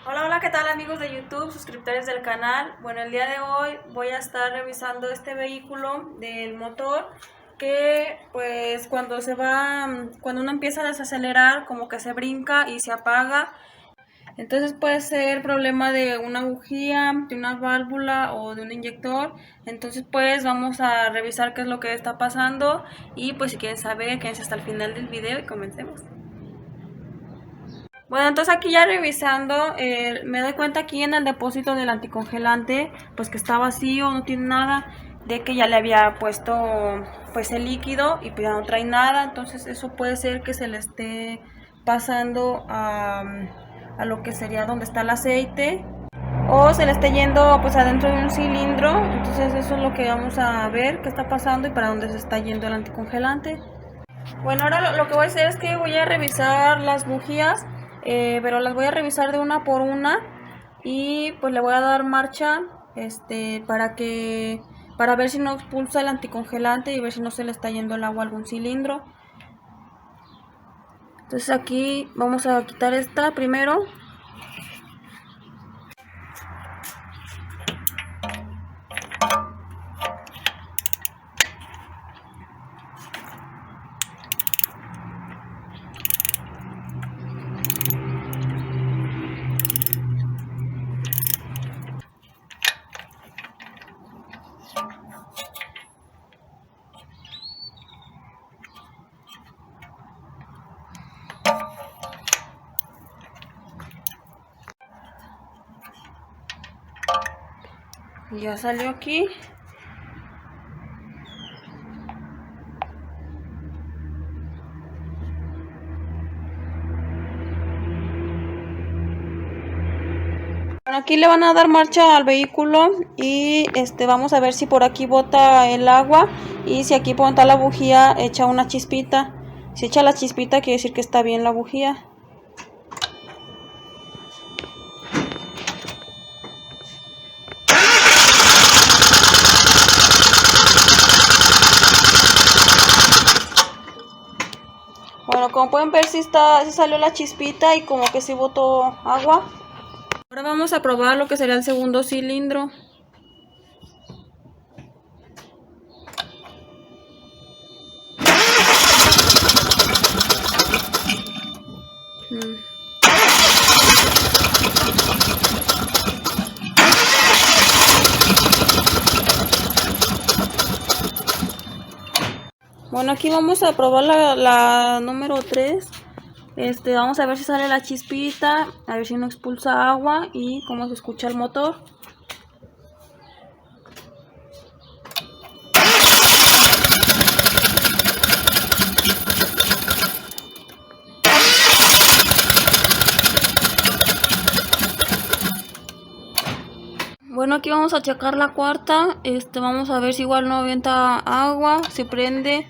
Hola, hola, ¿qué tal amigos de YouTube, suscriptores del canal? Bueno, el día de hoy voy a estar revisando este vehículo del motor que pues cuando uno empieza a desacelerar como que se brinca y se apaga. Entonces puede ser problema de una bujía, de una válvula o de un inyector. Entonces pues vamos a revisar qué es lo que está pasando y pues si quieren saber, quédense hasta el final del video y comencemos. Bueno, entonces aquí ya revisando, me doy cuenta aquí en el depósito del anticongelante, pues que está vacío, no tiene nada, de que ya le había puesto pues el líquido y pues ya no trae nada, entonces eso puede ser que se le esté pasando a lo que sería donde está el aceite o se le esté yendo pues adentro de un cilindro, entonces eso es lo que vamos a ver qué está pasando y para dónde se está yendo el anticongelante. Bueno, ahora lo que voy a hacer es que voy a revisar las bujías, pero las voy a revisar de una por una y pues le voy a dar marcha para ver si no expulsa el anticongelante y ver si no se le está yendo el agua a algún cilindro. Entonces aquí vamos a quitar esta primero. Ya salió aquí. Bueno, aquí le van a dar marcha al vehículo y vamos a ver si por aquí bota el agua y si aquí por donde está la bujía echa una chispita. Si echa la chispita quiere decir que está bien la bujía. Bueno, como pueden ver sí salió la chispita y como que sí botó agua. Ahora vamos a probar lo que sería el segundo cilindro. Bueno, aquí vamos a probar la número 3. Vamos a ver si sale la chispita, a ver si no expulsa agua y cómo se escucha el motor. Bueno, aquí vamos a checar la cuarta. Vamos a ver si igual no avienta agua, si prende.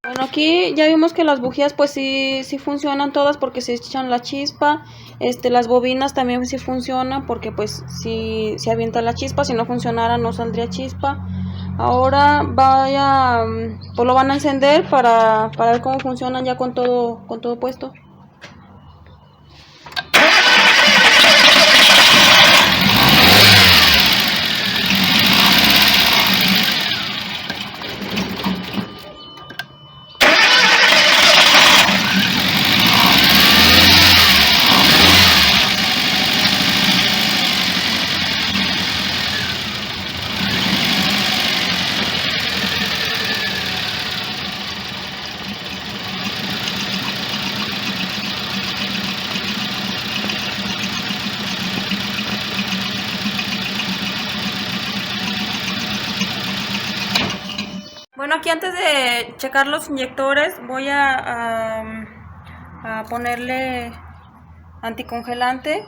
Bueno, aquí ya vimos que las bujías pues sí funcionan todas porque se echan la chispa. Las bobinas también sí funcionan porque pues si avienta la chispa, si no funcionara no saldría chispa. Ahora pues lo van a encender para ver cómo funcionan ya con todo puesto. Bueno, aquí antes de checar los inyectores voy a ponerle anticongelante.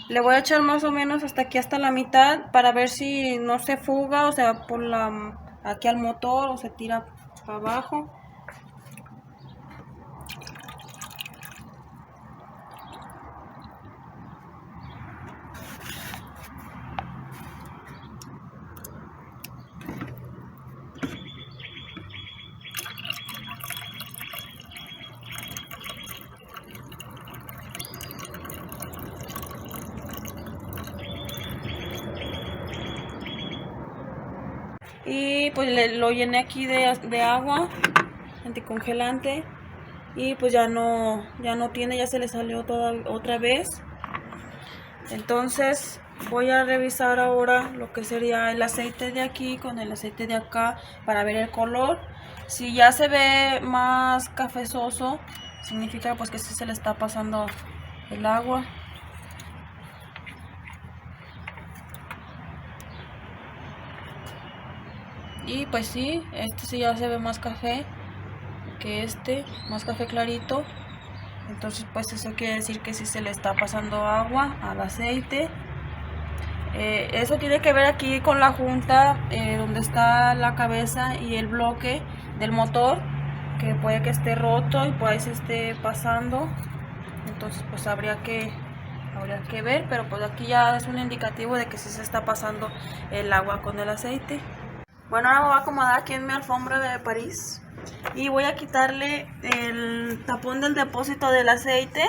Le voy a echar más o menos hasta aquí, hasta la mitad, para ver si no se fuga, o sea, aquí al motor o se tira para abajo. y pues lo llené aquí de agua anticongelante y pues ya no tiene, ya se le salió otra vez. Entonces voy a revisar ahora lo que sería el aceite de aquí con el aceite de acá para ver el color. Si ya se ve más cafezoso, significa pues que sí se le está pasando el agua. Y pues sí, este sí ya se ve más café que este, más café clarito. Entonces pues eso quiere decir que sí se le está pasando agua al aceite. Eso tiene que ver aquí con la junta donde está la cabeza y el bloque del motor, que puede que esté roto y por ahí se esté pasando. Entonces pues habría que ver, pero pues aquí ya es un indicativo de que sí se está pasando el agua con el aceite. Bueno, ahora me voy a acomodar aquí en mi alfombra de París y voy a quitarle el tapón del depósito del aceite.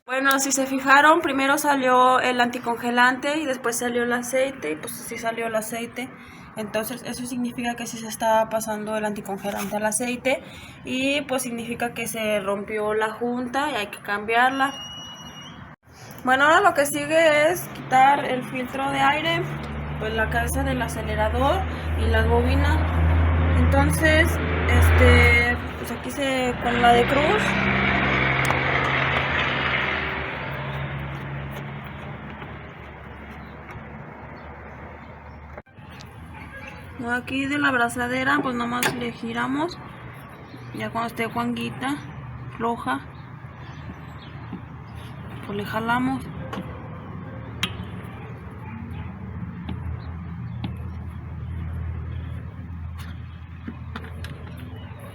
Bueno, si se fijaron, primero salió el anticongelante y después salió el aceite, y pues sí salió el aceite. Entonces eso significa que sí se está pasando el anticongelante al aceite y pues significa que se rompió la junta y hay que cambiarla. Bueno, ahora lo que sigue es quitar el filtro de aire, pues la cabeza del acelerador y las bobinas. Entonces, pues aquí con la de cruz. Aquí de la abrazadera pues nomás le giramos, ya cuando esté guanguita floja pues le jalamos.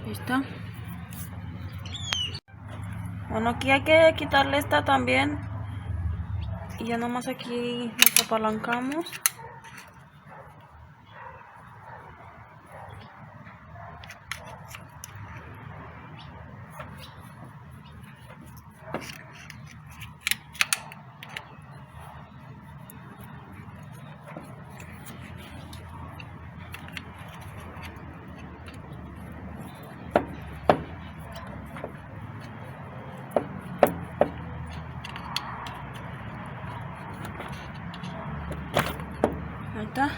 Ahí está. Bueno, aquí hay que quitarle esta también y ya nomás aquí nos apalancamos. Ahí está.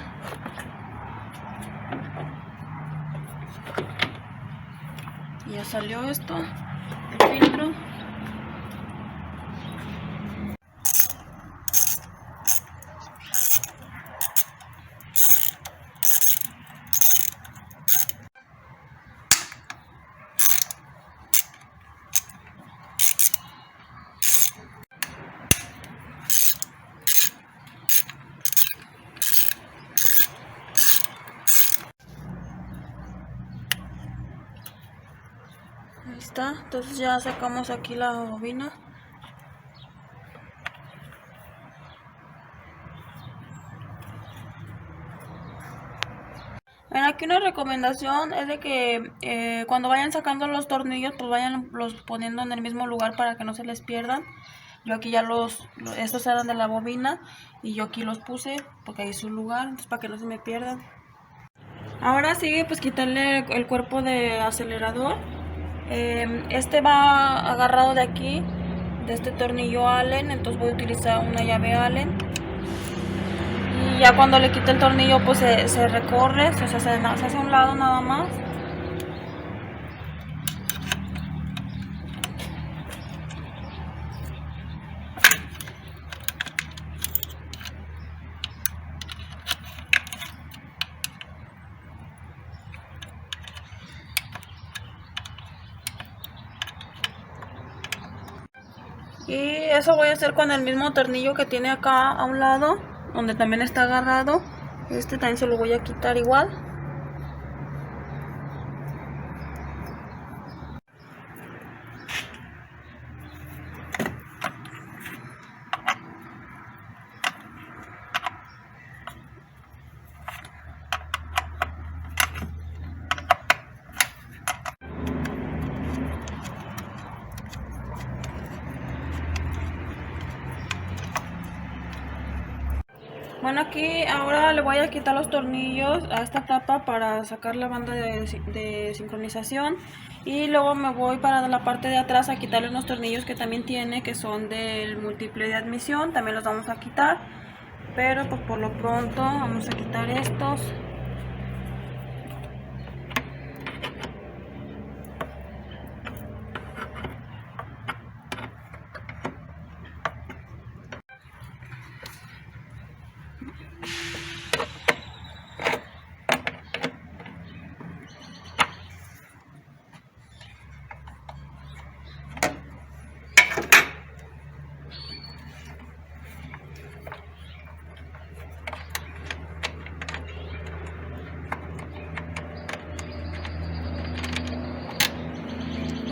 Y ya salió esto, el filtro. Ahí está, entonces ya sacamos aquí la bobina. aquí una recomendación es de que cuando vayan sacando los tornillos, pues vayan los poniendo en el mismo lugar para que no se les pierdan. Yo aquí ya estos eran de la bobina y yo aquí los puse porque ahí es su lugar, entonces para que no se me pierdan. Ahora sigue pues quitarle el cuerpo de acelerador. Este va agarrado de aquí, de este tornillo Allen, entonces voy a utilizar una llave Allen. Y ya cuando le quite el tornillo pues se recorre, o sea, se hace a un lado nada más. Y eso voy a hacer con el mismo tornillo que tiene acá a un lado, donde también está agarrado. Este también se lo voy a quitar igual. Bueno, aquí ahora le voy a quitar los tornillos a esta tapa para sacar la banda de sincronización, y luego me voy para la parte de atrás a quitarle unos tornillos que también tiene, que son del múltiple de admisión. También los vamos a quitar, pero pues por lo pronto vamos a quitar estos.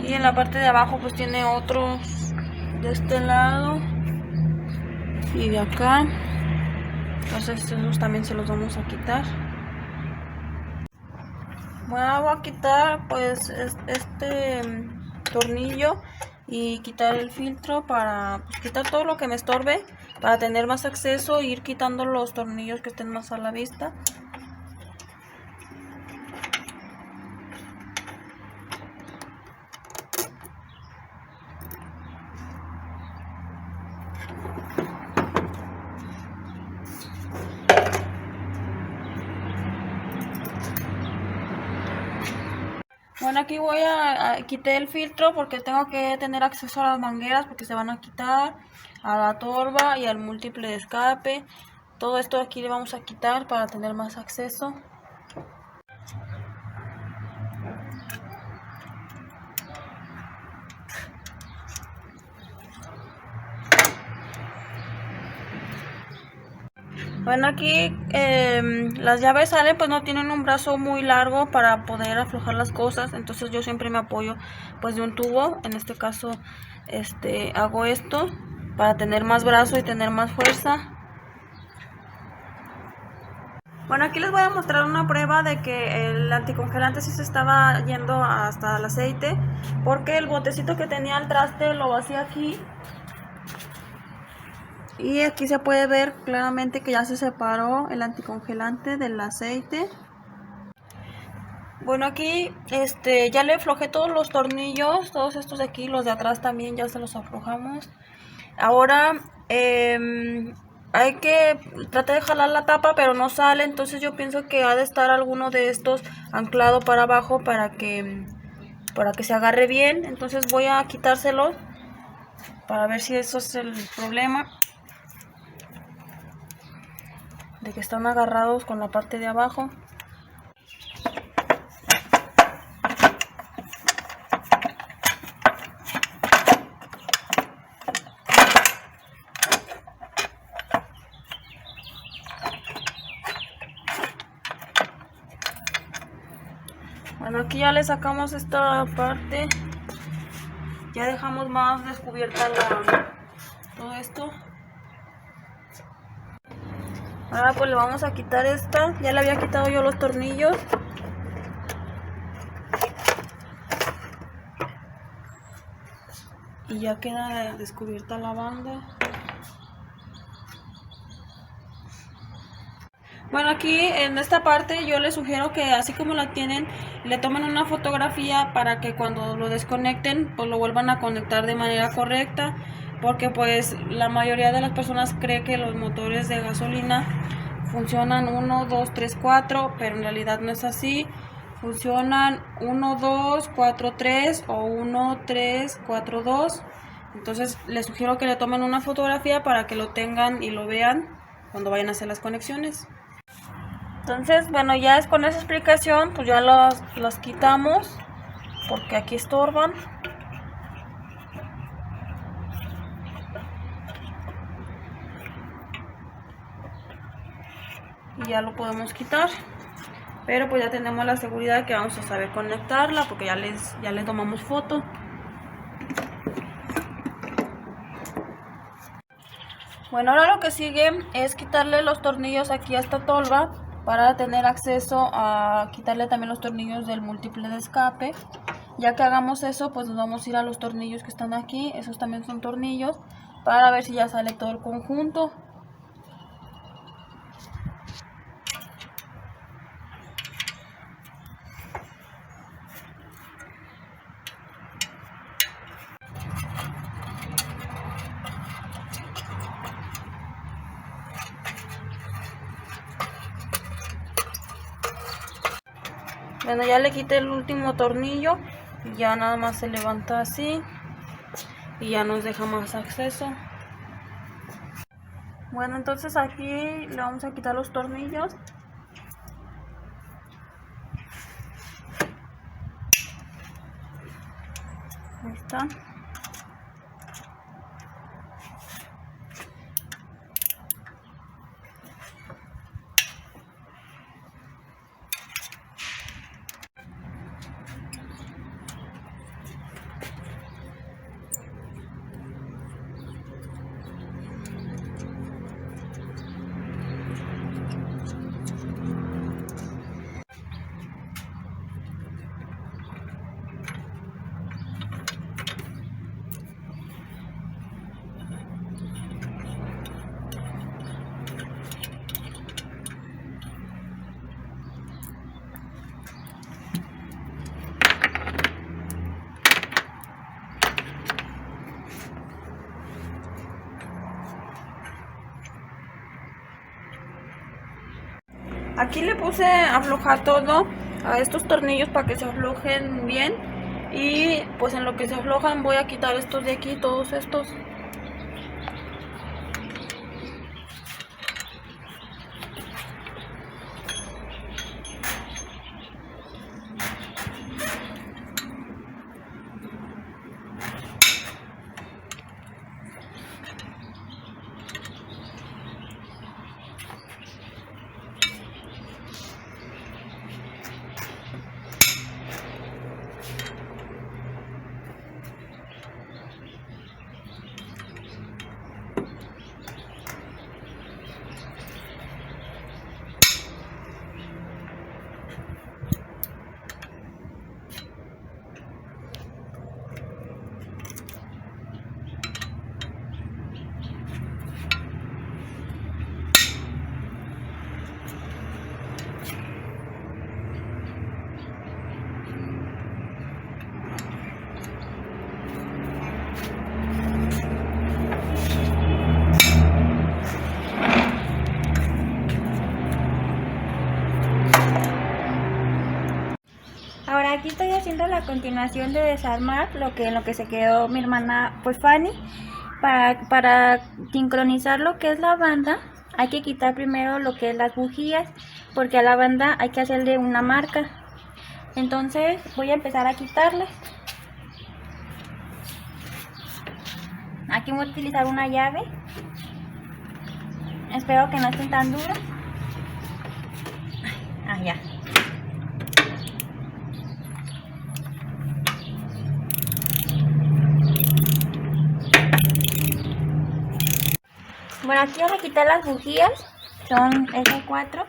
Y en la parte de abajo pues tiene otros de este lado y de acá, entonces esos también se los vamos a quitar. Bueno, voy a quitar pues este tornillo y quitar el filtro para pues, quitar todo lo que me estorbe, para tener más acceso e ir quitando los tornillos que estén más a la vista. Bueno, aquí voy a quitar el filtro porque tengo que tener acceso a las mangueras, porque se van a quitar, a la torba y al múltiple de escape. Todo esto aquí le vamos a quitar para tener más acceso. Bueno, aquí las llaves Allen pues no tienen un brazo muy largo para poder aflojar las cosas, entonces yo siempre me apoyo pues de un tubo. En este caso hago esto para tener más brazo y tener más fuerza. Bueno, aquí les voy a mostrar una prueba de que el anticongelante sí se estaba yendo hasta el aceite, porque el botecito que tenía el traste lo vacié aquí. Y aquí se puede ver claramente que ya se separó el anticongelante del aceite. Bueno, aquí ya le aflojé todos los tornillos, todos estos de aquí, los de atrás también ya se los aflojamos. Ahora hay que tratar de jalar la tapa, pero no sale, entonces yo pienso que ha de estar alguno de estos anclado para abajo para que se agarre bien. Entonces voy a quitárselos para ver si eso es el problema, de que están agarrados con la parte de abajo. Bueno, aquí ya le sacamos esta parte, ya dejamos más descubierta todo esto. Ahora pues le vamos a quitar esta, ya le había quitado yo los tornillos y ya queda descubierta la banda. Bueno, aquí en esta parte yo les sugiero que así como la tienen, le tomen una fotografía para que cuando lo desconecten, pues lo vuelvan a conectar de manera correcta, porque pues la mayoría de las personas cree que los motores de gasolina funcionan 1, 2, 3, 4, pero en realidad no es así. Funcionan 1, 2, 4, 3 o 1, 3, 4, 2. Entonces les sugiero que le tomen una fotografía para que lo tengan y lo vean cuando vayan a hacer las conexiones. Entonces, bueno, ya es con esa explicación, pues ya los quitamos porque aquí estorban. Y ya lo podemos quitar. Pero pues ya tenemos la seguridad que vamos a saber conectarla porque ya le tomamos foto. Bueno, ahora lo que sigue es quitarle los tornillos aquí a esta tolva para tener acceso a quitarle también los tornillos del múltiple de escape. Ya que hagamos eso, pues nos vamos a ir a los tornillos que están aquí. Esos también son tornillos para ver si ya sale todo el conjunto. Bueno, ya le quité el último tornillo y ya nada más se levanta así y ya nos deja más acceso. Bueno, entonces aquí le vamos a quitar los tornillos. Ahí está. Aquí le puse a aflojar todo a estos tornillos para que se aflojen bien y pues en lo que se aflojan voy a quitar estos de aquí, todos estos. Ahora aquí estoy haciendo la continuación de desarmar en lo que se quedó mi hermana pues Fanny. Para sincronizar lo que es la banda hay que quitar primero lo que es las bujías, porque a la banda hay que hacerle una marca. Entonces voy a empezar a quitarlas. Aquí voy a utilizar una llave. Espero que no estén tan duras. Ya. Bueno, aquí vamos a quitar las bujías, son esas 4.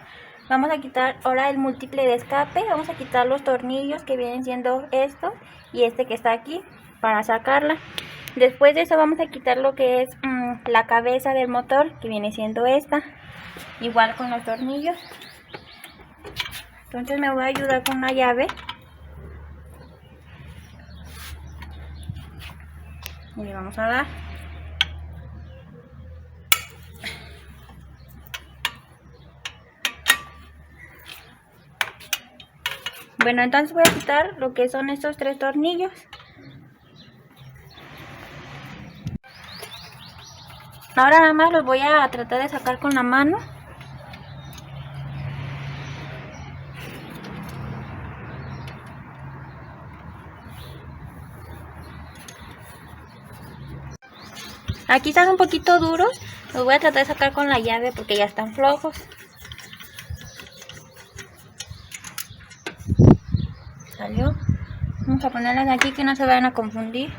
Vamos a quitar ahora el múltiple de escape, vamos a quitar los tornillos que vienen siendo estos y este que está aquí para sacarla. Después de eso vamos a quitar lo que es la cabeza del motor, que viene siendo esta, igual con los tornillos. Entonces me voy a ayudar con una llave y le vamos a dar. Bueno, entonces voy a quitar lo que son estos 3 tornillos. Ahora nada más los voy a tratar de sacar con la mano. Aquí están un poquito duros, los voy a tratar de sacar con la llave porque ya están flojos. Salió. Vamos a ponerlas aquí que no se vayan a confundir.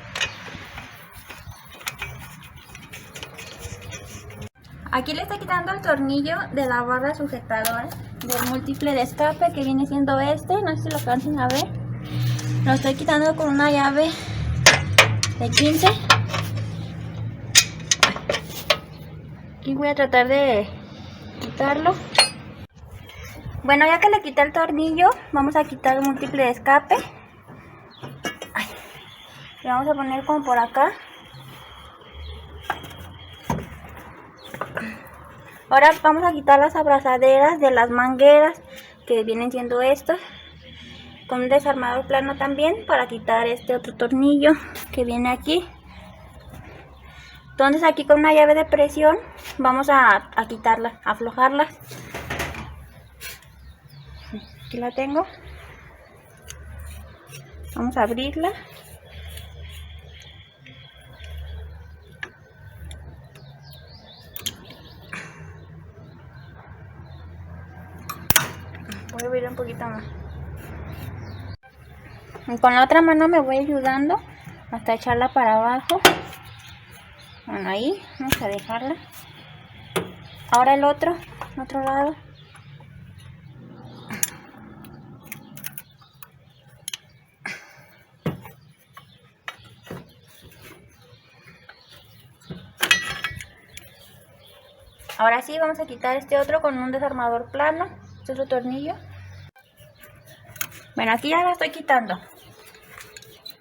Aquí le estoy quitando el tornillo de la barra sujetadora del múltiple de escape, que viene siendo este. No sé si lo alcancen a ver. Lo estoy quitando con una llave de 15. Y voy a tratar de quitarlo. Bueno, ya que le quité el tornillo, vamos a quitar el múltiple de escape. Le vamos a poner como por acá. Ahora vamos a quitar las abrazaderas de las mangueras, que vienen siendo estas, con un desarmador plano también, para quitar este otro tornillo que viene aquí. Entonces aquí con una llave de presión vamos a quitarlas, a aflojarlas. Aquí la tengo. Vamos a abrirla. Voy a abrir un poquito más. Y con la otra mano me voy ayudando hasta echarla para abajo. Bueno, ahí vamos a dejarla. Ahora el otro lado. Ahora sí vamos a quitar este otro con un desarmador plano, este otro tornillo. Bueno, aquí ya la estoy quitando.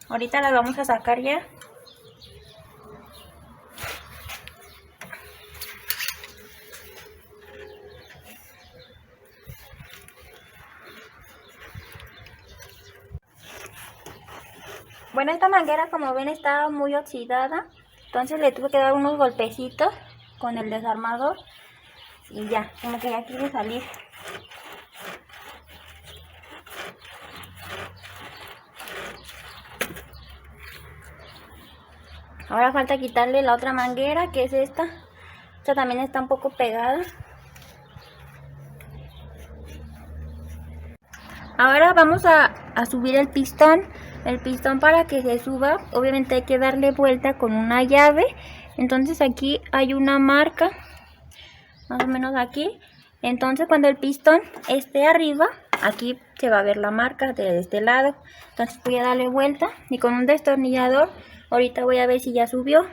Ahorita la vamos a sacar ya. Bueno, esta manguera, como ven, estaba muy oxidada, entonces le tuve que dar unos golpecitos con el desarmador y ya, como que ya quiere salir. Ahora falta quitarle la otra manguera, que es esta. Esta también está un poco pegada. Ahora vamos a subir el pistón. El pistón, para que se suba, obviamente hay que darle vuelta con una llave. Entonces aquí hay una marca, más o menos aquí. Entonces cuando el pistón esté arriba, aquí se va a ver la marca de este lado. Entonces voy a darle vuelta y con un destornillador ahorita voy a ver si ya subió.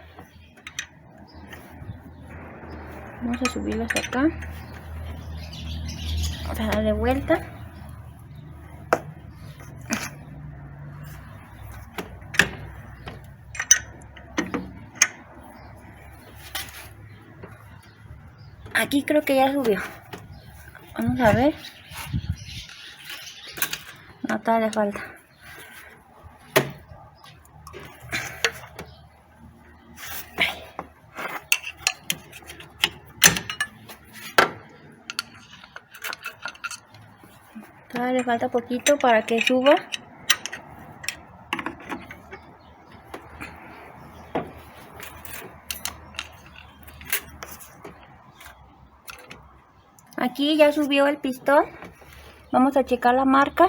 Vamos a subirlo hasta acá. Vamos a darle vuelta. Aquí creo que ya subió. Vamos a ver. No, todavía le falta. Todavía le falta poquito para que suba. Aquí ya subió el pistón. Vamos a checar la marca.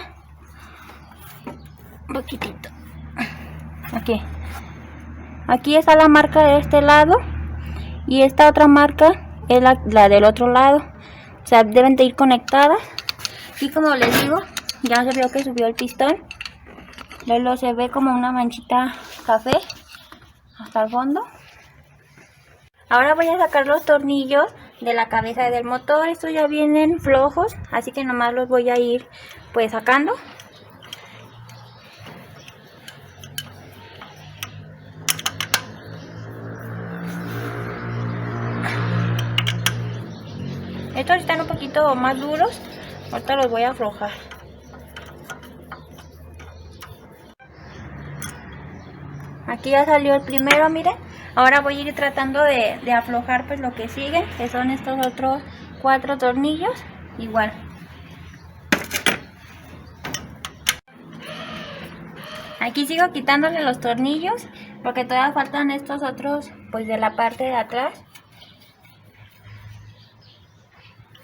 Un poquitito. Aquí está la marca de este lado. Y esta otra marca es la del otro lado. O sea, deben de ir conectadas. Y como les digo, ya se vio que subió el pistón. Luego se ve como una manchita café. hasta el fondo. Ahora voy a sacar los tornillos de la cabeza del motor. Estos ya vienen flojos, así que nomás los voy a ir pues sacando. Estos están un poquito más duros, ahorita los voy a aflojar. Aquí ya salió el primero, miren. Ahora voy a ir tratando de aflojar pues lo que sigue, que son estos otros 4 tornillos, igual. Aquí sigo quitándole los tornillos, porque todavía faltan estos otros pues de la parte de atrás.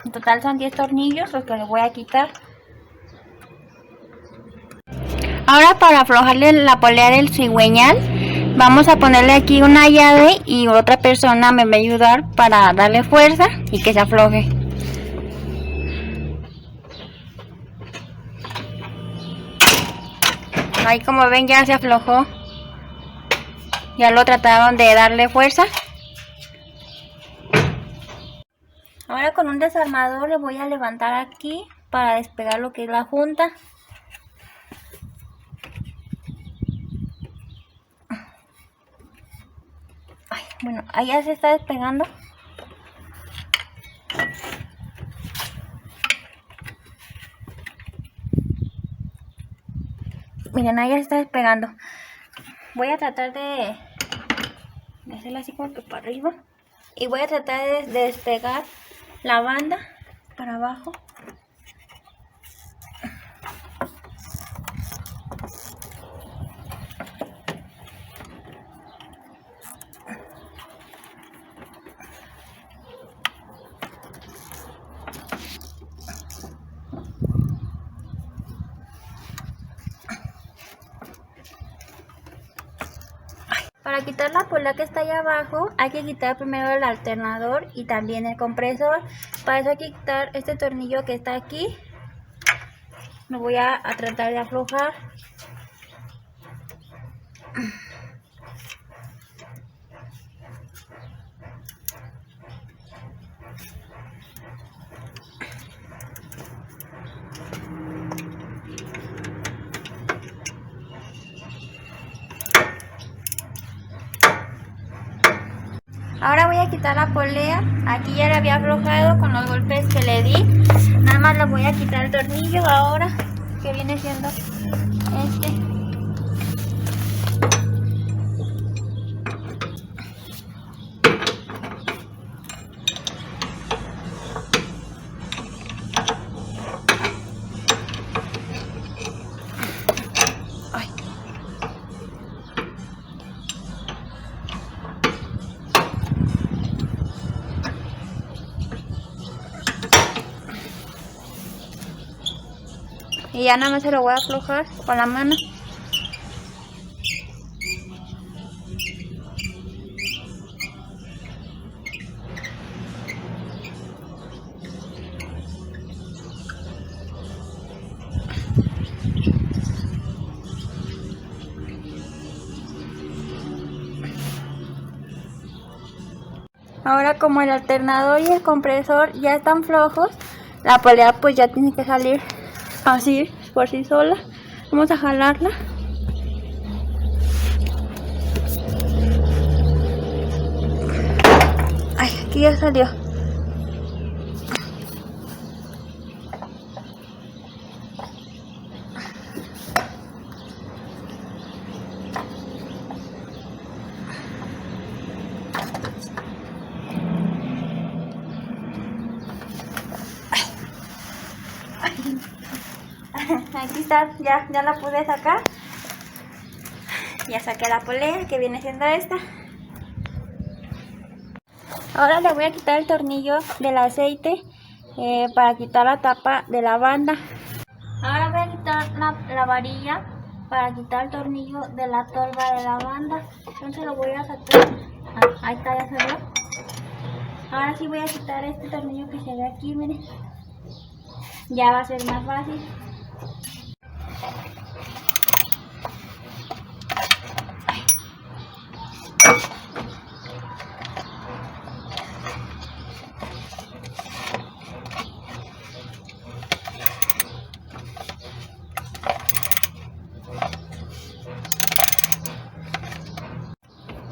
En total son 10 tornillos los que le voy a quitar. Ahora para aflojarle la polea del cigüeñal, vamos a ponerle aquí una llave y otra persona me va a ayudar para darle fuerza y que se afloje. Ahí como ven ya se aflojó. Ya lo trataron de darle fuerza. Ahora con un desarmador le voy a levantar aquí para despegar lo que es la junta. Ay, bueno, ahí ya se está despegando. Miren, ahí ya se está despegando. Voy a tratar de hacerlo así como que para arriba. Y voy a tratar de despegar la banda para abajo. Para quitar la polea que está ahí abajo, hay que quitar primero el alternador y también el compresor. Para eso hay que quitar este tornillo que está aquí. Lo voy a tratar de aflojar. Ahora voy a quitar la polea. Aquí ya la había aflojado con los golpes que le di. Nada más le voy a quitar el tornillo ahora, que viene siendo este. Ay. Y ya nada más se lo voy a aflojar con la mano. Ahora como el alternador y el compresor ya están flojos, la polea pues ya tiene que salir así por sí sola. Vamos a jalarla. Ay, aquí ya salió. Aquí está, ya la pude sacar. Ya saqué la polea que viene siendo esta. Ahora le voy a quitar el tornillo del aceite para quitar la tapa de la banda. Ahora voy a quitar la varilla para quitar el tornillo de la tolva de la banda. Entonces lo voy a sacar. Ahí está, ya se ve. Ahora sí voy a quitar este tornillo que se ve aquí, miren. Ya va a ser más fácil.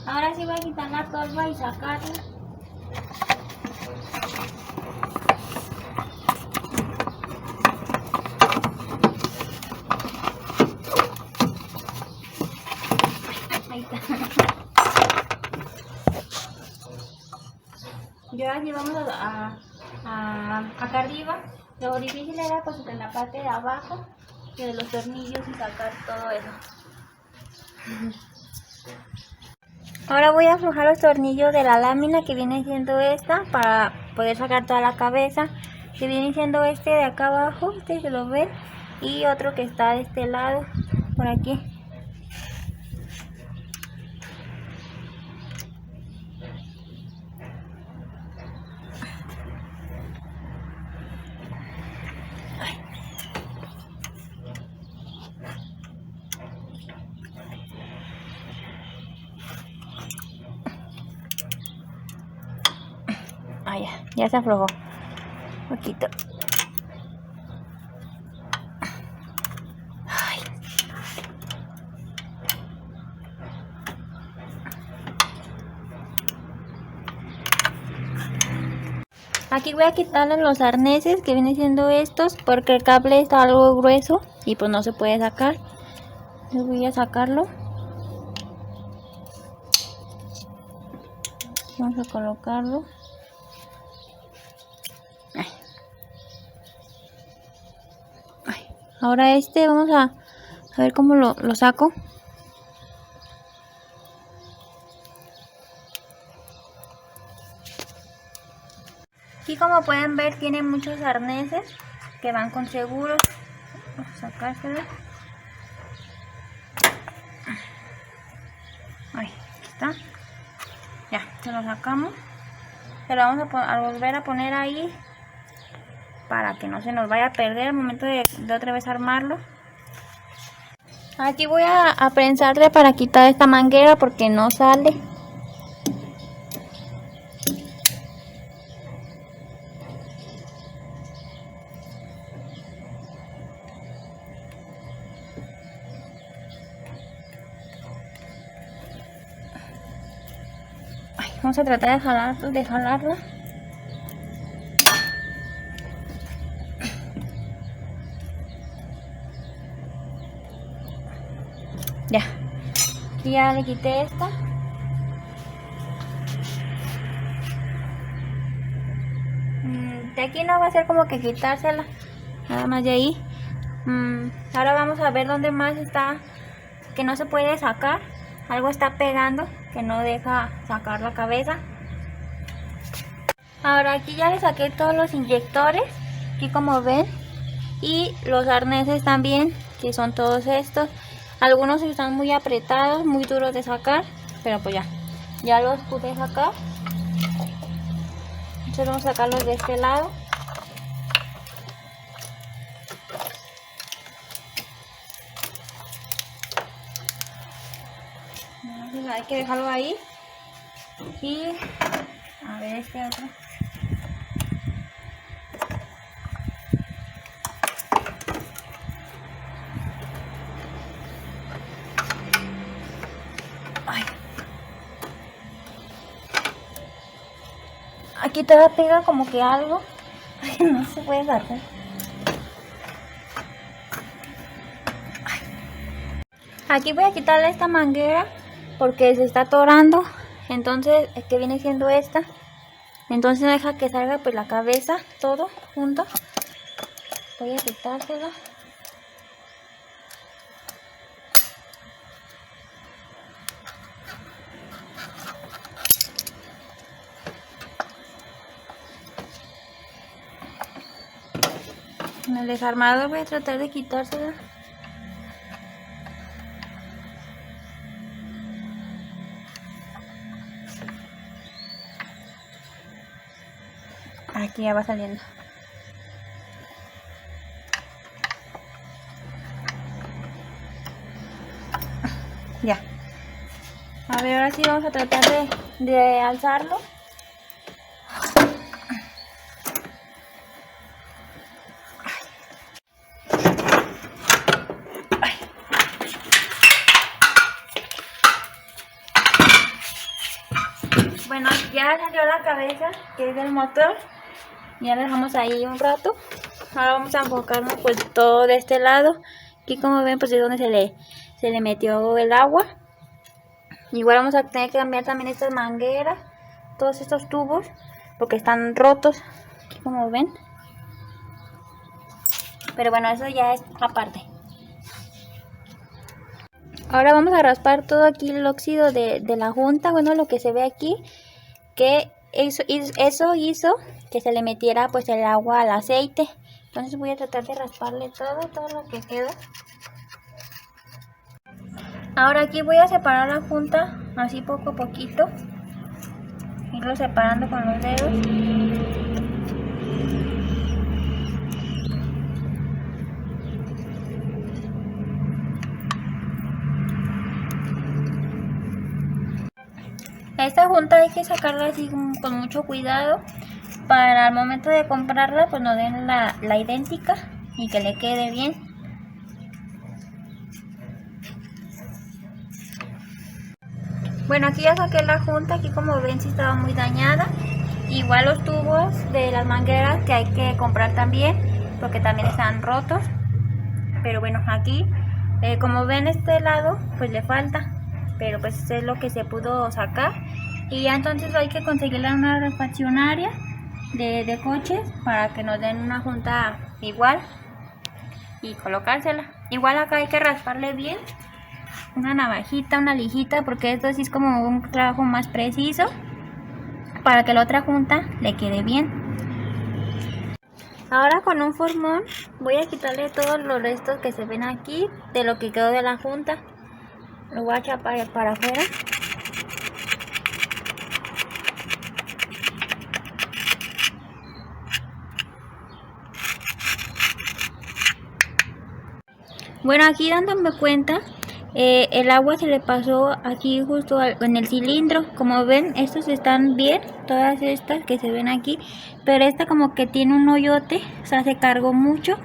Ahora sí voy a quitar la tolva y sacarla. Ahí está. Y ahora sí vamos acá arriba. Lo difícil era pues en la parte de abajo, de los tornillos y sacar todo eso. Ahora voy a aflojar los tornillos de la lámina que viene siendo esta para poder sacar toda la cabeza, que viene siendo este de acá abajo, este se lo ven, y otro que está de este lado, por aquí. Ah, ya se aflojó un poquito. Ay. Aquí voy a quitarle los arneses que vienen siendo estos, porque el cable está algo grueso y pues no se puede sacar. Yo voy a sacarlo. Vamos a colocarlo. Ahora vamos a ver cómo lo saco. Aquí como pueden ver tiene muchos arneses que van con seguros. Vamos a sacárselo. Ahí está. Ya, se lo sacamos. Se lo vamos a volver a poner ahí para que no se nos vaya a perder al momento de otra vez armarlo. Aquí voy a prensarle para quitar esta manguera porque no sale. Vamos a tratar de jalarla. Ya. Y ya le quité esta. De aquí no va a ser como que quitársela. Nada más de ahí. Ahora vamos a ver dónde más está que no se puede sacar. Algo está pegando que no deja sacar la cabeza. Ahora aquí ya le saqué todos los inyectores, aquí como ven, y los arneses también, que son todos estos. Algunos están muy apretados, muy duros de sacar, pero pues ya los pude sacar. Entonces vamos a sacarlos de este lado. Hay que dejarlo ahí. Y a ver este otro. Ay. Aquí todavía pega como que algo. Ay, no se puede sacar. Aquí voy a quitarle esta manguera porque se está atorando. Entonces, que viene siendo esta. Entonces no deja que salga pues la cabeza, todo junto. Voy a quitársela. En el desarmador voy a tratar de quitársela. Aquí ya va saliendo. Ya. A ver, ahora sí vamos a tratar de alzarlo. ya salió la cabeza, que es del motor. Ya la dejamos ahí un rato. Ahora vamos a enfocarnos pues todo de este lado. Aquí como ven pues es donde se le metió el agua. Igual vamos a tener que cambiar también estas mangueras, todos estos tubos, porque están rotos. Aquí como ven. Pero bueno, eso ya es aparte. Ahora vamos a raspar todo aquí el óxido de la junta. Bueno, lo que se ve aquí, que eso hizo que se le metiera pues el agua al aceite. Entonces voy a tratar de rasparle todo lo que queda. Ahora aquí voy a separar la junta así poco a poquito. Irlo separando con los dedos. Esta junta hay que sacarla así con mucho cuidado para al momento de comprarla pues nos den la idéntica y que le quede bien. Bueno, aquí ya saqué la junta, aquí como ven sí estaba muy dañada. Igual los tubos de las mangueras que hay que comprar también porque también están rotos. Pero bueno, aquí como ven este lado pues le falta. Pero pues es lo que se pudo sacar. Y ya entonces hay que conseguirle una refaccionaria de coches para que nos den una junta igual y colocársela. Igual acá hay que rasparle bien, una navajita, una lijita, porque esto sí es como un trabajo más preciso para que la otra junta le quede bien. Ahora con un formón voy a quitarle todos los restos que se ven aquí de lo que quedó de la junta. Lo voy a echar para afuera. Bueno, aquí dándome cuenta, el agua se le pasó aquí justo en el cilindro. Como ven, estos están bien, todas estas que se ven aquí, pero esta como que tiene un hoyote, o sea, se cargó mucho.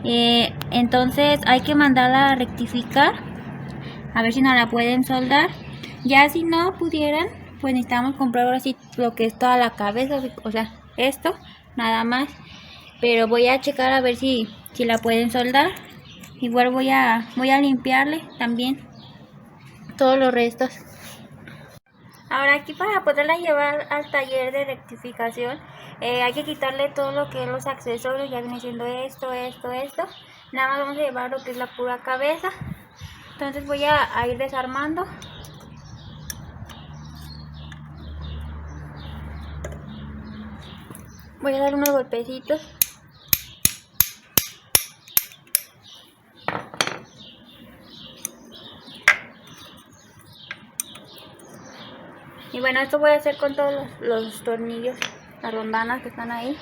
Entonces hay que mandarla a rectificar, a ver si nos la pueden soldar. Ya si no pudieran, pues necesitamos comprar ahora sí lo que es toda la cabeza, o sea, esto, nada más. Pero voy a checar a ver si la pueden soldar. Igual voy a limpiarle también todos los restos. Ahora aquí para poderla llevar al taller de rectificación hay que quitarle todo lo que es los accesorios. Ya viene siendo esto. Nada más vamos a llevar lo que es la pura cabeza. Entonces voy a ir desarmando. Voy a dar unos golpecitos. Y bueno, esto voy a hacer con todos los tornillos, las rondanas que están ahí.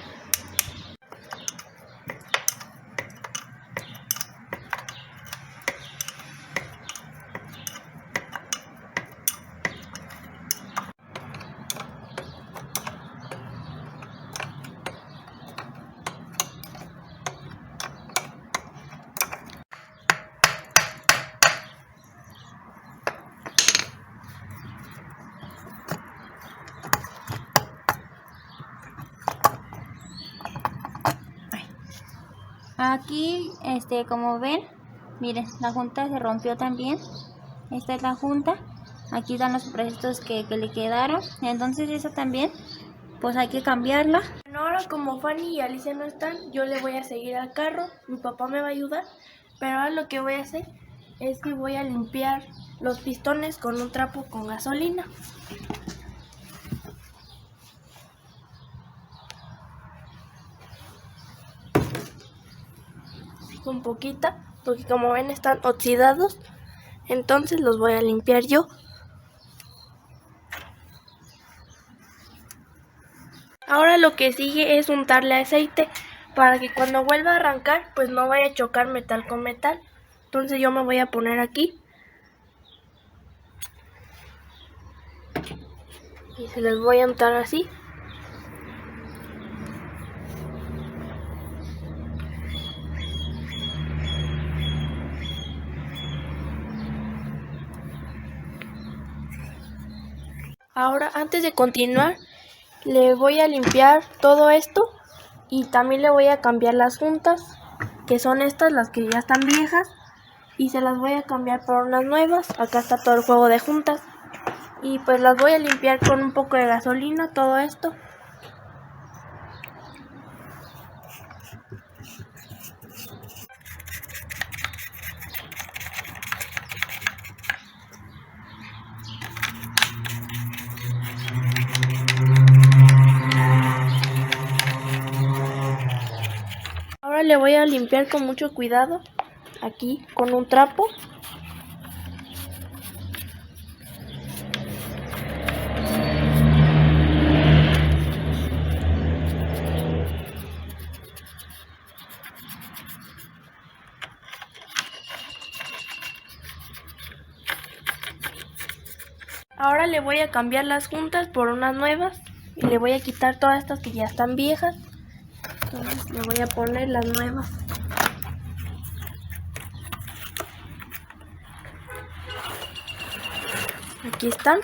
Aquí, como ven, miren, la junta se rompió también. Esta es la junta. Aquí están los restos que le quedaron. Entonces esa también, pues hay que cambiarla. Bueno, ahora como Fanny y Alicia no están, yo le voy a seguir al carro. Mi papá me va a ayudar. Pero ahora lo que voy a hacer es que voy a limpiar los pistones con un trapo con gasolina. Un poquita, porque como ven están oxidados, entonces los voy a limpiar yo. Ahora lo que sigue es untarle aceite para que cuando vuelva a arrancar pues no vaya a chocar metal con metal. Entonces yo me voy a poner aquí y se les voy a untar así. Ahora, antes de continuar, le voy a limpiar todo esto y también le voy a cambiar las juntas, que son estas, las que ya están viejas, y se las voy a cambiar por unas nuevas. Acá está todo el juego de juntas y pues las voy a limpiar con un poco de gasolina, todo esto. Ahora le voy a limpiar con mucho cuidado, aquí con un trapo. Ahora le voy a cambiar las juntas por unas nuevas y le voy a quitar todas estas que ya están viejas. Entonces le voy a poner las nuevas. Aquí están.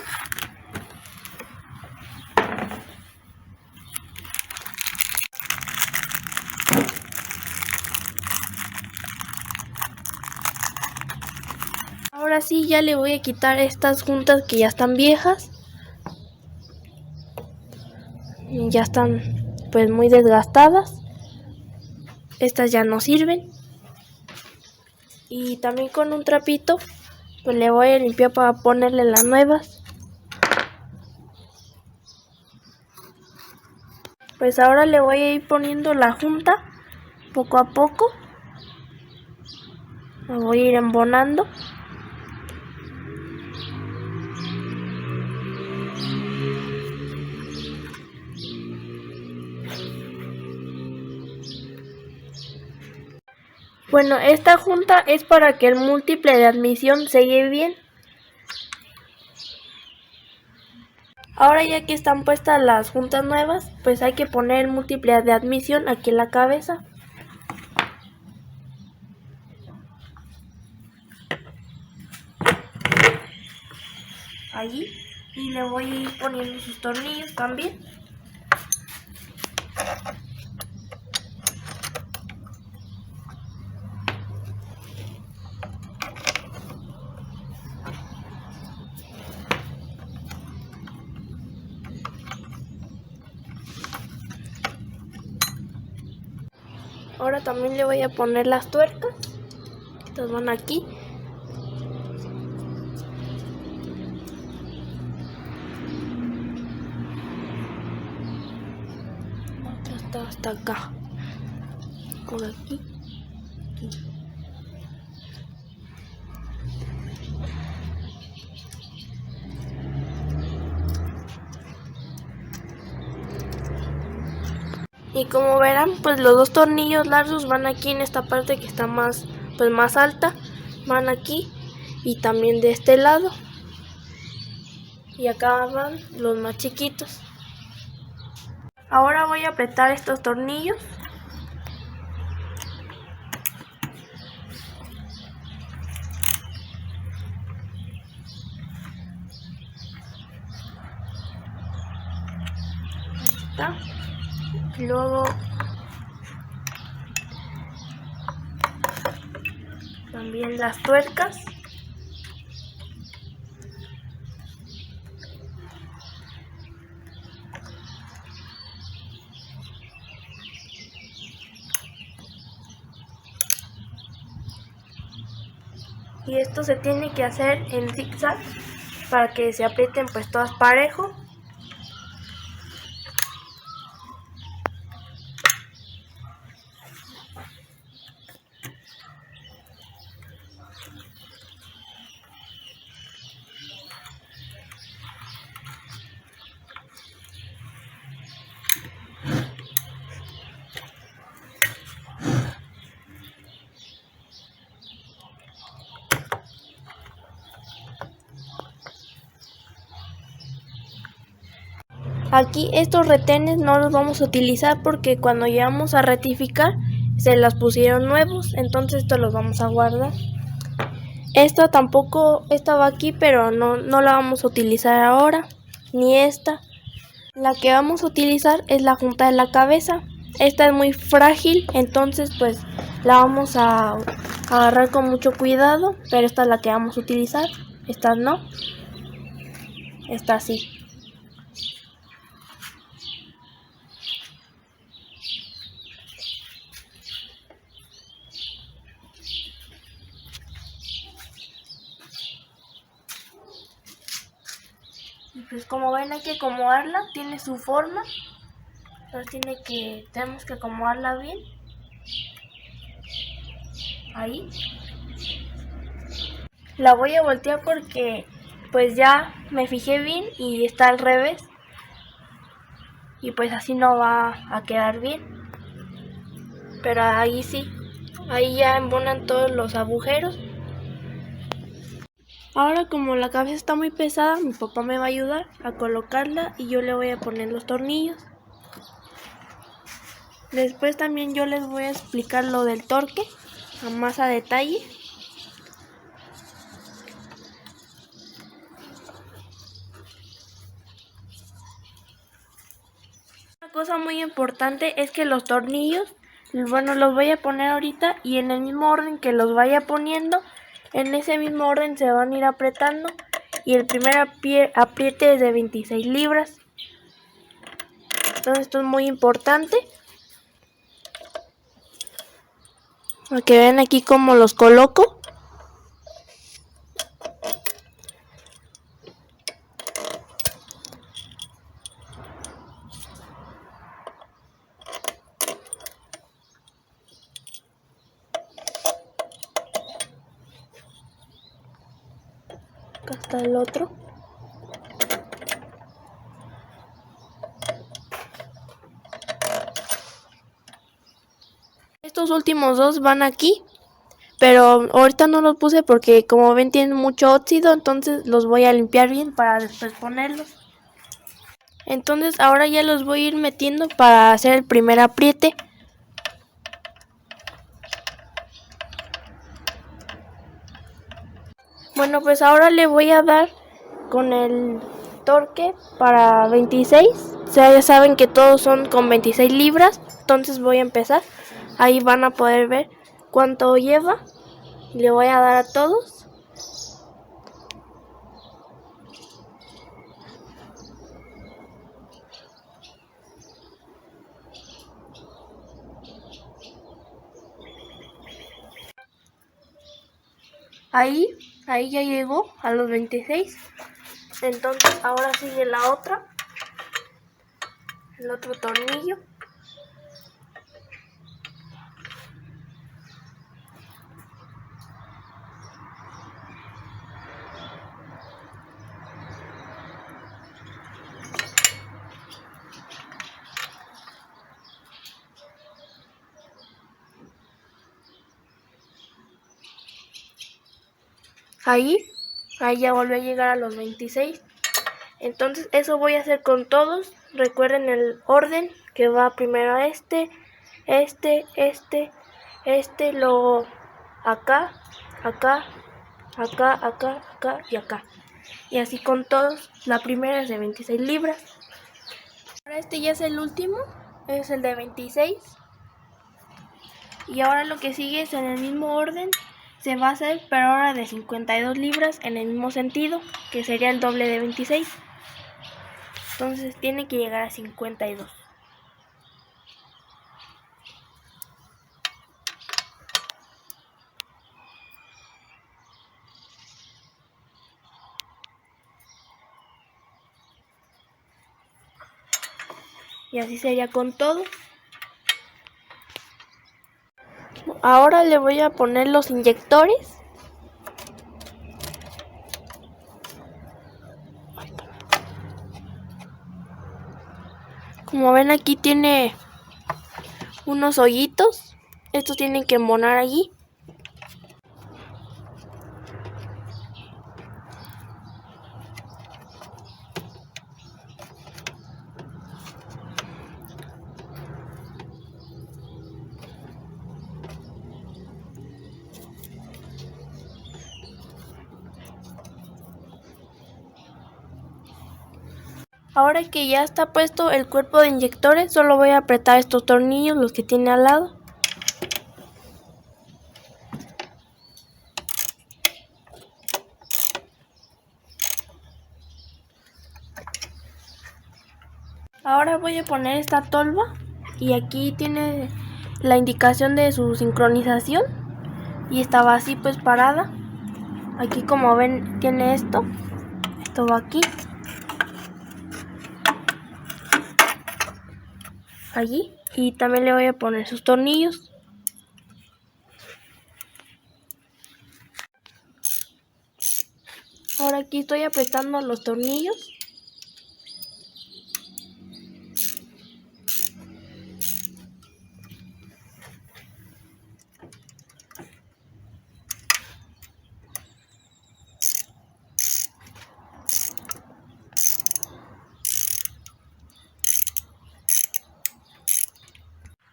Ahora sí, ya le voy a quitar estas juntas que ya están viejas. Ya están pues muy desgastadas. Estas ya no sirven. Y también con un trapito pues le voy a limpiar para ponerle las nuevas. Pues ahora le voy a ir poniendo la junta poco a poco. La voy a ir embonando. Bueno, esta junta es para que el múltiple de admisión se lleve bien. Ahora ya que están puestas las juntas nuevas, pues hay que poner el múltiple de admisión aquí en la cabeza. Allí. Y le voy a ir poniendo sus tornillos también. Ahora también le voy a poner las tuercas. Estas van aquí. Otra está hasta acá. Por aquí. Aquí. Y como verán, pues los dos tornillos largos van aquí en esta parte que está más alta, van aquí y también de este lado. Y acá van los más chiquitos. Ahora voy a apretar estos tornillos. Ahí está. Luego también las tuercas. Y esto se tiene que hacer en zigzag para que se aprieten pues todas parejo. Aquí estos retenes no los vamos a utilizar porque cuando llevamos a rectificar se las pusieron nuevos, entonces estos los vamos a guardar. Esta tampoco estaba aquí, pero no la vamos a utilizar ahora. ni esta. La que vamos a utilizar es la junta de la cabeza. Esta es muy frágil, entonces pues la vamos a agarrar con mucho cuidado, pero esta es la que vamos a utilizar. Esta no. Esta sí. Y pues como ven hay que acomodarla, tiene su forma. Entonces tenemos que acomodarla bien. Ahí. La voy a voltear porque pues ya me fijé bien y está al revés. Y pues así no va a quedar bien. Pero ahí sí. Ahí ya embonan todos los agujeros. Ahora como la cabeza está muy pesada, mi papá me va a ayudar a colocarla y yo le voy a poner los tornillos. Después también yo les voy a explicar lo del torque a más a detalle. Una cosa muy importante es que los tornillos, bueno, los voy a poner ahorita y en el mismo orden que los vaya poniendo, en ese mismo orden se van a ir apretando y el primer apriete es de 26 libras. Entonces esto es muy importante. Para que vean aquí cómo los coloco. Acá está el otro. Estos últimos dos van aquí, pero ahorita no los puse porque como ven tienen mucho óxido, entonces los voy a limpiar bien para después ponerlos. Entonces ahora ya los voy a ir metiendo para hacer el primer apriete. Bueno, pues ahora le voy a dar con el torque para 26. O sea, ya saben que todos son con 26 libras. Entonces voy a empezar. Ahí van a poder ver cuánto lleva. Le voy a dar a todos. Ahí ya llegó a los 26. Entonces ahora sigue la otra. El otro tornillo. Ahí ya volvió a llegar a los 26. Entonces eso voy a hacer con todos. Recuerden el orden que va primero a luego acá y acá. Y así con todos. La primera es de 26 libras. Ahora este ya es el último, es el de 26. Y ahora lo que sigue es en el mismo orden. Se va a hacer, pero ahora de 52 libras en el mismo sentido, que sería el doble de 26. Entonces tiene que llegar a 52. Y así sería con todo. Ahora le voy a poner los inyectores. Como ven aquí tiene unos hoyitos. Estos tienen que embonar allí. Ahora que ya está puesto el cuerpo de inyectores, solo voy a apretar estos tornillos, los que tiene al lado. Ahora voy a poner esta tolva y aquí tiene la indicación de su sincronización y estaba así pues parada. Aquí como ven tiene esto va aquí, allí, y también le voy a poner sus tornillos. Ahora aquí estoy apretando los tornillos.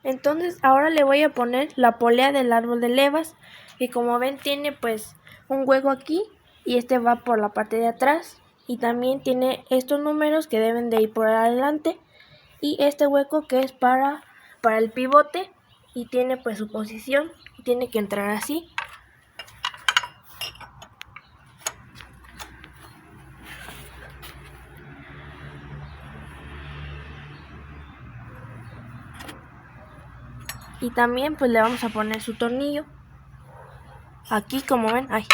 Entonces ahora le voy a poner la polea del árbol de levas, que como ven tiene pues un hueco aquí y este va por la parte de atrás, y también tiene estos números que deben de ir por adelante y este hueco que es para el pivote, y tiene pues su posición, tiene que entrar así. Y también pues le vamos a poner su tornillo aquí, como ven, ahí.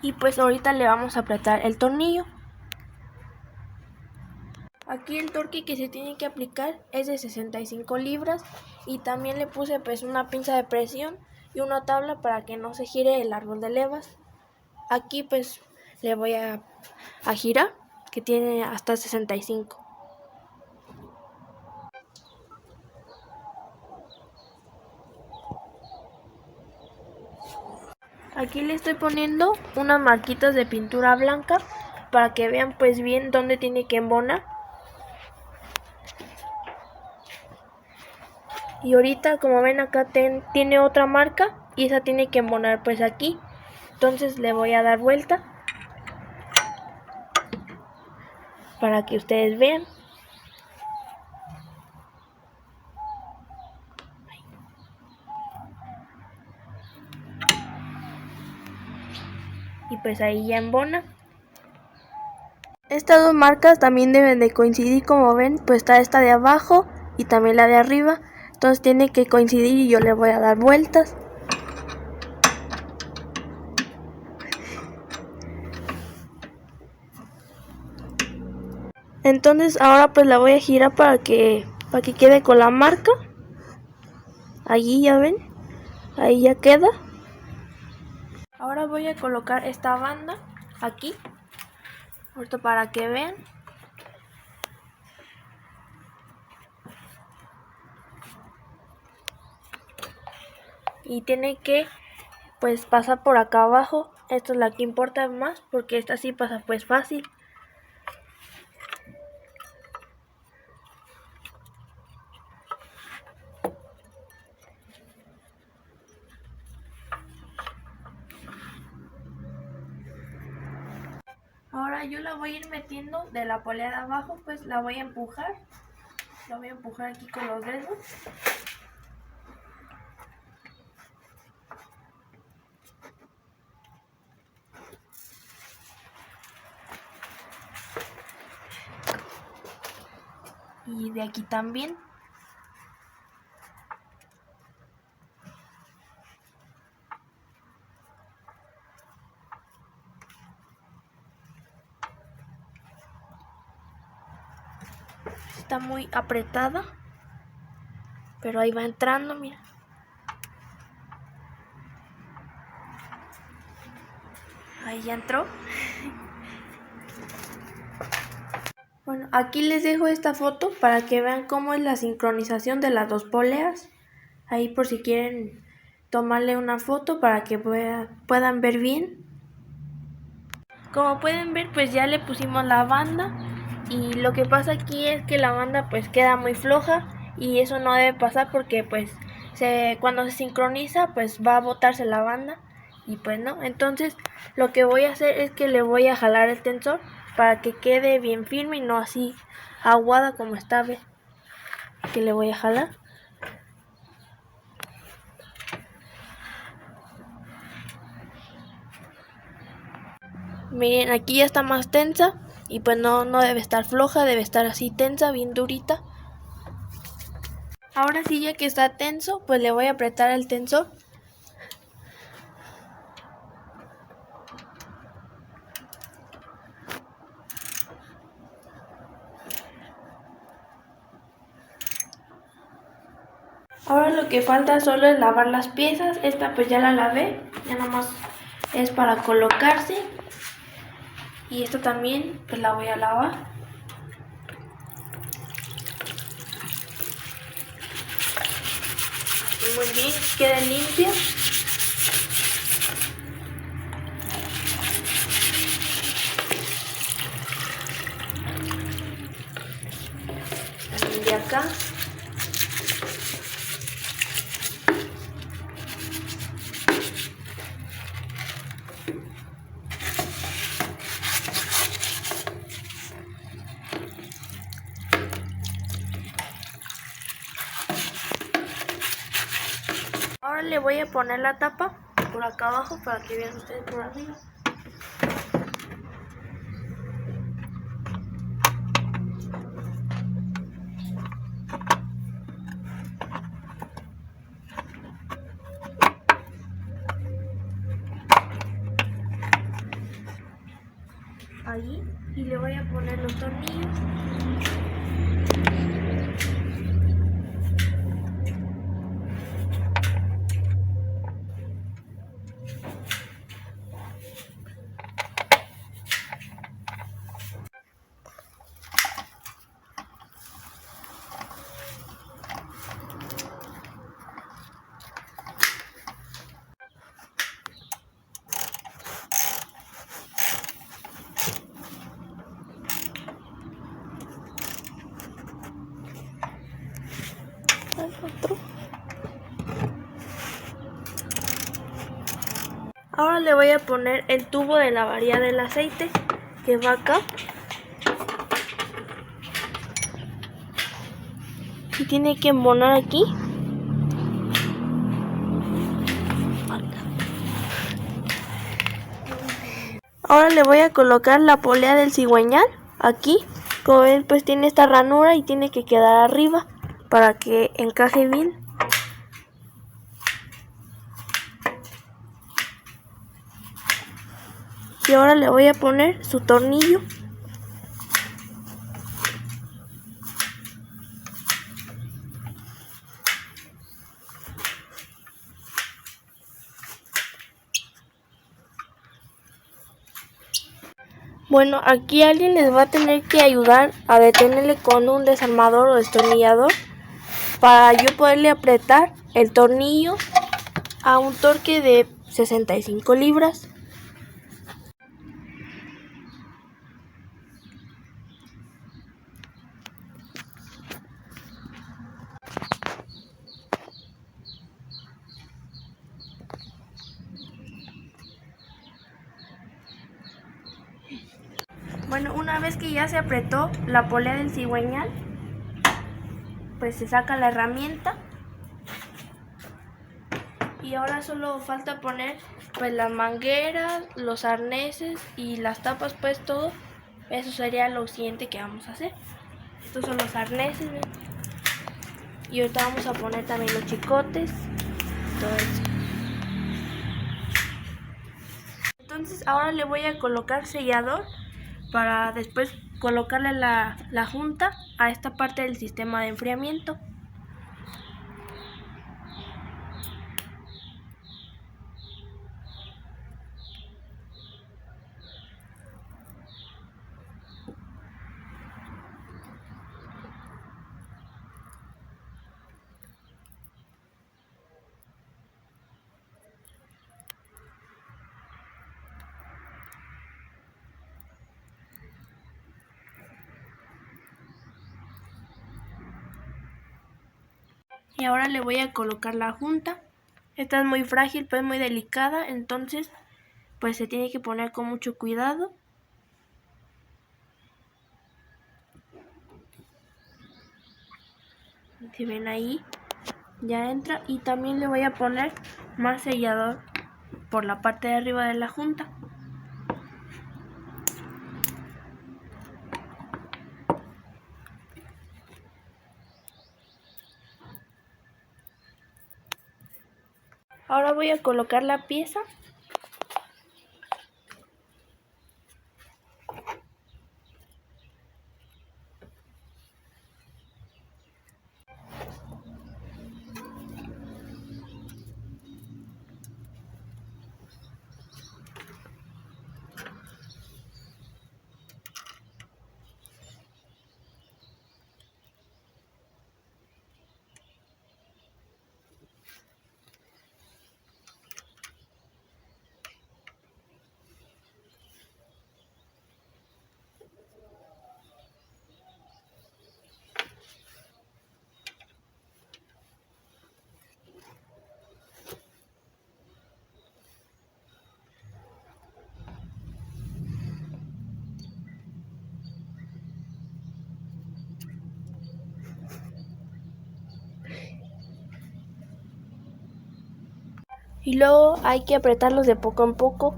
Y pues ahorita le vamos a apretar el tornillo. Aquí el torque que se tiene que aplicar es de 65 libras, y también le puse pues una pinza de presión y una tabla para que no se gire el árbol de levas. Aquí pues le voy a girar, que tiene hasta 65. Aquí le estoy poniendo unas marquitas de pintura blanca para que vean pues bien dónde tiene que embonar. Y ahorita como ven acá tiene otra marca y esa tiene que embonar pues aquí. Entonces le voy a dar vuelta para que ustedes vean. Y pues ahí ya embona. Estas dos marcas también deben de coincidir, como ven, pues está esta de abajo y también la de arriba. Entonces tiene que coincidir y yo le voy a dar vueltas. Entonces ahora pues la voy a girar para que quede con la marca. Allí ya ven, ahí ya queda. Ahora voy a colocar esta banda aquí, ahorita para que vean. Y tiene que pues pasar por acá abajo. Esta es la que importa más porque esta sí pasa pues fácil. Ahora yo la voy a ir metiendo de la polea de abajo, pues la voy a empujar. La voy a empujar aquí con los dedos. Y de aquí también. Está muy apretada, pero ahí va entrando, mira. Ahí ya entró. Bueno, aquí les dejo esta foto para que vean cómo es la sincronización de las dos poleas. Ahí por si quieren tomarle una foto para que puedan ver bien. Como pueden ver, pues ya le pusimos la banda, y lo que pasa aquí es que la banda pues queda muy floja, y eso no debe pasar porque pues cuando se sincroniza pues va a botarse la banda y pues no. Entonces lo que voy a hacer es que le voy a jalar el tensor para que quede bien firme y no así aguada como está, ¿ve? Que le voy a jalar. Miren, aquí ya está más tensa y pues no debe estar floja, debe estar así tensa, bien durita. Ahora sí, ya que está tenso, pues le voy a apretar el tensor. Ahora lo que falta solo es lavar las piezas. Esta pues ya la lavé, ya nomás es para colocarse. Y esta también pues la voy a lavar. Así muy bien, quede limpia. También de acá. Ahora le voy a poner la tapa por acá abajo para que vean ustedes por arriba. Ahí, y le voy a poner los tornillos. Ahora le voy a poner el tubo de la varilla del aceite que va acá. Y tiene que embonar aquí. Ahora le voy a colocar la polea del cigüeñal aquí. Como ven, pues tiene esta ranura y tiene que quedar arriba para que encaje bien. Y ahora le voy a poner su tornillo. Bueno, aquí alguien les va a tener que ayudar a detenerle con un desarmador o destornillador para yo poderle apretar el tornillo a un torque de 65 libras. Bueno, una vez que ya se apretó la polea del cigüeñal, pues se saca la herramienta y ahora solo falta poner pues las mangueras, los arneses y las tapas, pues todo. Eso sería lo siguiente que vamos a hacer. Estos son los arneses, ¿ven? Y ahorita vamos a poner también los chicotes, todo eso. Entonces ahora le voy a colocar sellador para después colocarle la junta a esta parte del sistema de enfriamiento. Y ahora le voy a colocar la junta. Esta es muy frágil, pues muy delicada, entonces pues se tiene que poner con mucho cuidado. Si ven ahí, ya entra. Y también le voy a poner más sellador por la parte de arriba de la junta. Ahora voy a colocar la pieza. Y luego hay que apretarlos de poco en poco.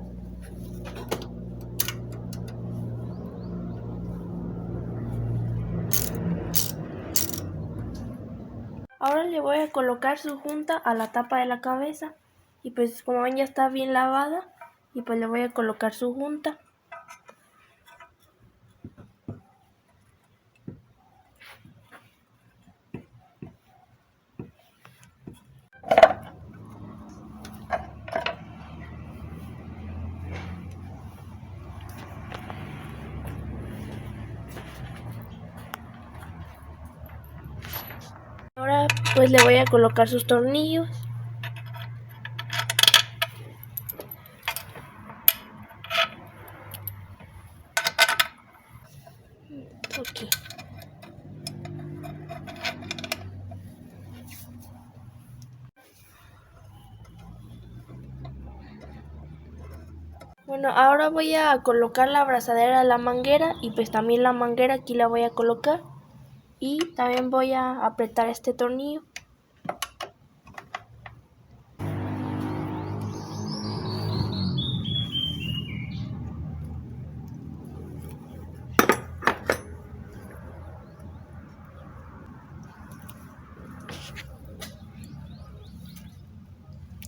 Ahora le voy a colocar su junta a la tapa de la cabeza. Y pues como ven ya está bien lavada. Y pues le voy a colocar su junta. Ahora pues le voy a colocar sus tornillos. Aquí. Bueno, ahora voy a colocar la abrazadera a la manguera y pues también la manguera aquí la voy a colocar. Y también voy a apretar este tornillo.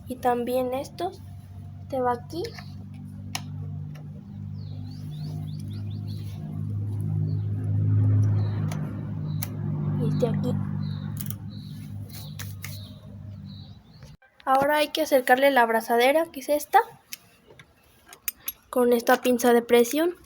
Y también estos, te va aquí. Y este aquí. Ahora hay que acercarle la abrazadera, que es esta, con esta pinza de presión.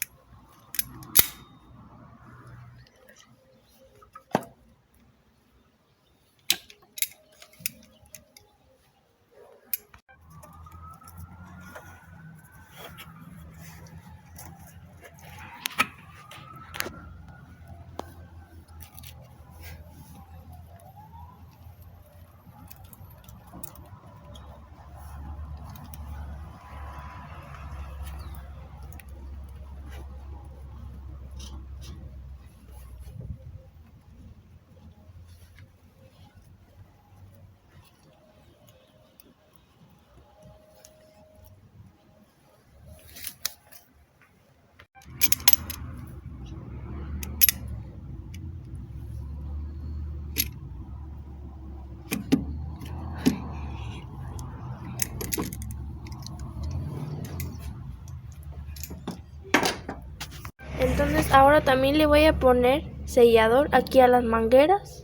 Entonces ahora también le voy a poner sellador aquí a las mangueras.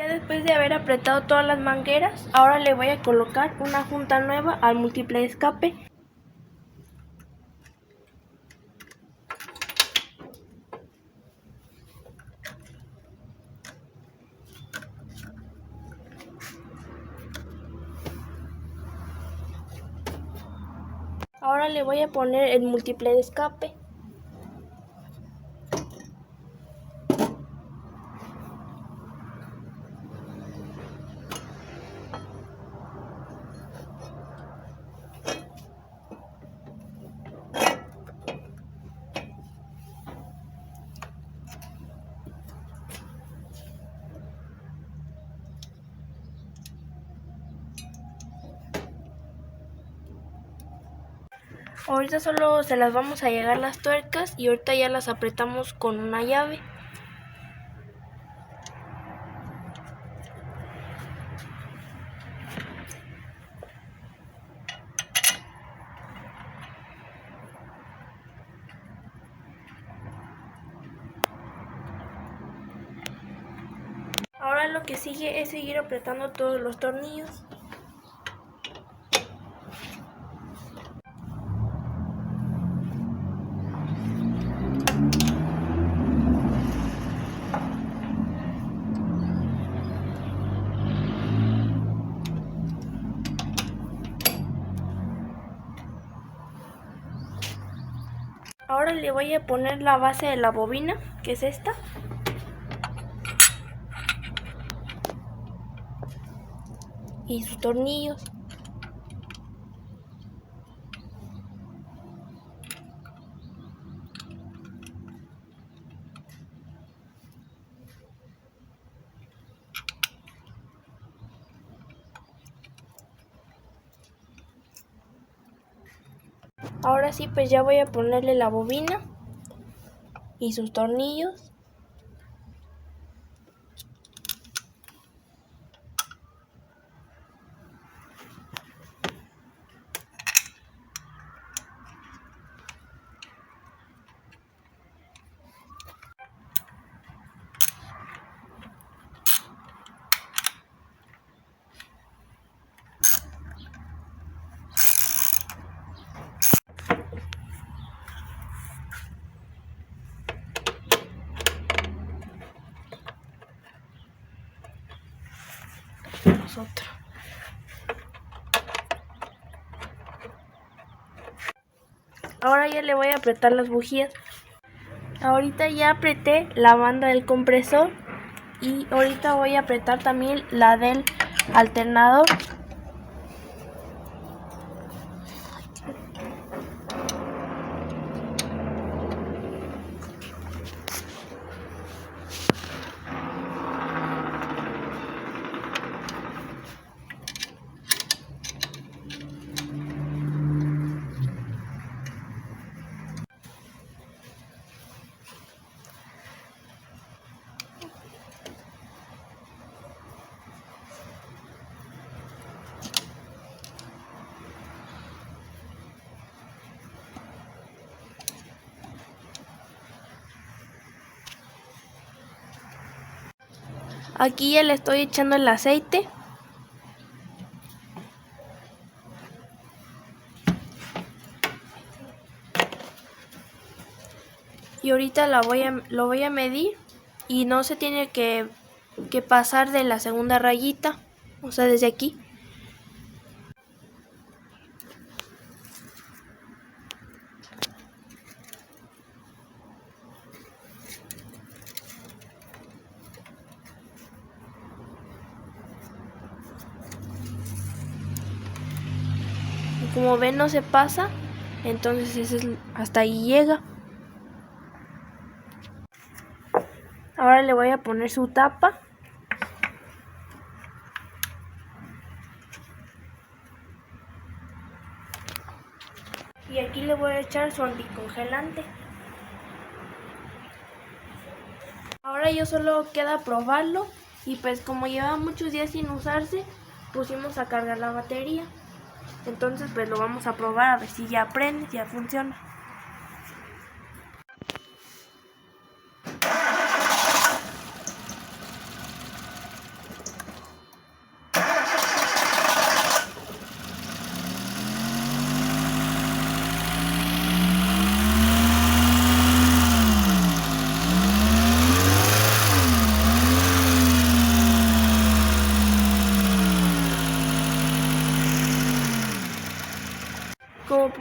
Ya después de haber apretado todas las mangueras, ahora le voy a colocar una junta nueva al múltiple de escape. Ahora le voy a poner el múltiple de escape. Ahorita solo se las vamos a llegar las tuercas y ahorita ya las apretamos con una llave. Ahora lo que sigue es seguir apretando todos los tornillos. Ahora le voy a poner la base de la bobina, que es esta. Y sus tornillos. Ahora sí, pues ya voy a ponerle la bobina y sus tornillos. Otro. Ahora ya le voy a apretar las bujías. Ahorita ya apreté la banda del compresor y ahorita voy a apretar también la del alternador. Aquí ya le estoy echando el aceite. Y ahorita lo voy a medir y no se tiene que pasar de la segunda rayita, o sea, desde aquí. Y como ven no se pasa, entonces hasta ahí llega. Ahora le voy a poner su tapa. Y aquí le voy a echar su anticongelante. Ahora ya solo queda probarlo y pues como lleva muchos días sin usarse, pusimos a cargar la batería. Entonces pues lo vamos a probar a ver si ya prende, si ya funciona.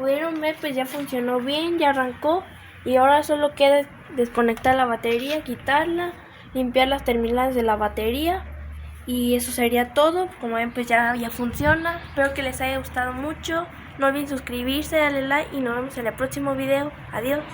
pudieron ver, pues ya funcionó bien, ya arrancó y ahora solo queda desconectar la batería, quitarla, limpiar las terminales de la batería y eso sería todo. Como ven, pues ya funciona. Espero que les haya gustado mucho. No olviden suscribirse, darle like y nos vemos en el próximo video. Adiós.